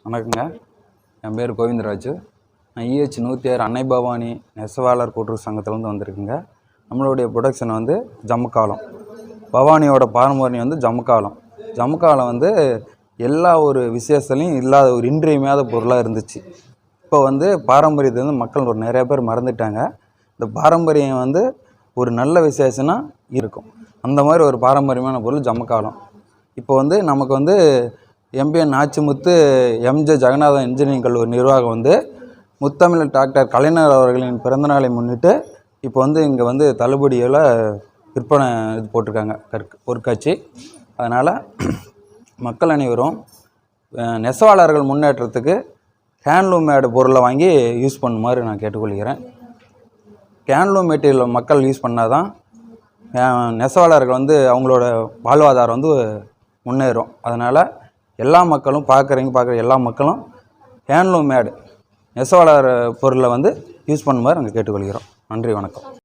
வணக்கங்க. என் பேர் கோவிந்தராஜ். நான் EH 106 அன்னை பவானி நெசவாளர் கூட்டுறவு சங்கத்திலேருந்து வந்திருக்குங்க. நம்மளுடைய ப்ரொடக்ஷன் வந்து ஜமுக்காலம். பவானியோட பாரம்பரியம் வந்து ஜமுக்காலம். ஜமுக்காலம் வந்து எல்லா ஒரு விசேஷத்துலையும் இல்லாத ஒரு இன்றியமையாத பொருளாக இருந்துச்சு. இப்போ வந்து பாரம்பரியத்தை வந்து மக்கள் நிறைய பேர் மறந்துட்டாங்க. இந்த பாரம்பரியம் வந்து ஒரு நல்ல விசேஷம்னா இருக்கும். அந்த மாதிரி ஒரு பாரம்பரியமான பொருள் ஜமுக்காலம். இப்போ வந்து நமக்கு வந்து MBN Nachimuthu MJ Jeganathan engineering கல்லூரி நிர்வாகம் வந்து முத்தமிழ் டாக்டர் கலைஞர் அவர்களின் பிறந்தநாளை முன்னிட்டு இப்போ வந்து இங்கே வந்து தள்ளுபடியில் விற்பனை இது போட்டிருக்காங்க பொருட்காட்சி. அதனால் மக்கள் அனைவரும் நெசவாளர்கள் முன்னேற்றத்துக்கு ஹேண்ட்லூம் மேடு பொருளை வாங்கி யூஸ் பண்ணுமாறு நான் கேட்டுக்கொள்கிறேன். ஹேண்ட்லூம் மெட்டீரியல் மக்கள் யூஸ் பண்ணால் தான் நெசவாளர்கள் வந்து அவங்களோட வாழ்வாதாரம் வந்து முன்னேறும். அதனால் எல்லா மக்களும் பார்க்குற எல்லா மக்களும் ஹேண்ட்லூம் மேடு நெசவாளர் பொருளை வந்து யூஸ் பண்ணுமாறு நாங்கள் கேட்டுக்கொள்கிறோம். நன்றி, வணக்கம்.